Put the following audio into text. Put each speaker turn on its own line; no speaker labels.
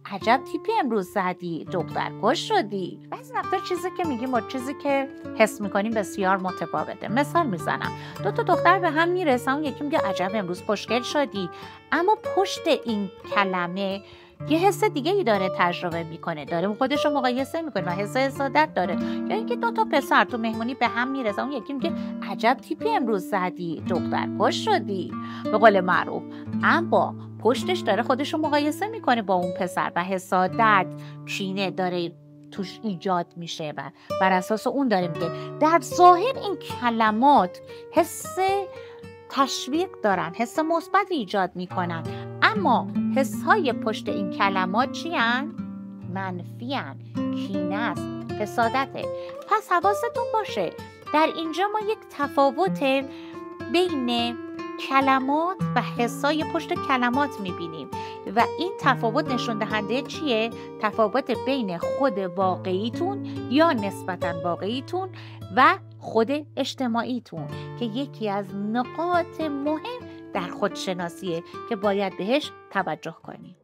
عجب تیپی امروز زدی، دخترکش شدی. بعضی وقتا چیزی که میگیم با چیزی که حس میکنیم بسیار متفاوته. مثال میزنم، 2 دختر به هم میرسن، اون یکی میگه عجب امروز خوشگل شدی، اما پشت این کلمه یه حس دیگه ای داره تجربه میکنه، داره خودش رو مقایسه میکنه و حس حسادت داره. یا اینکه 2 پسر تو مهمونی به هم میرسن، اون یکی میگه عجب تیپی امروز زدی، دخترکش شدی به قول معروف، اما پشتش داره خودش رو مقایسه میکنه با اون پسر و حسادت، کینه داره توش ایجاد میشه و بر اساس اون داره میگه. در ظاهر این کلمات حس تشویق دارن، حس مثبت ایجاد میکنن، اما حسهای پشت این کلمات چی هن؟ منفی هن، کینه است، حسادته. پس حواستون باشه در اینجا ما یک تفاوت بین کلمات و حسای پشت کلمات میبینیم و این تفاوت نشون دهنده چیه؟ تفاوت بین خود واقعیتون یا نسبتاً واقعیتون و خود اجتماعیتون که یکی از نقاط مهم در خودشناسیه که باید بهش توجه کنیم.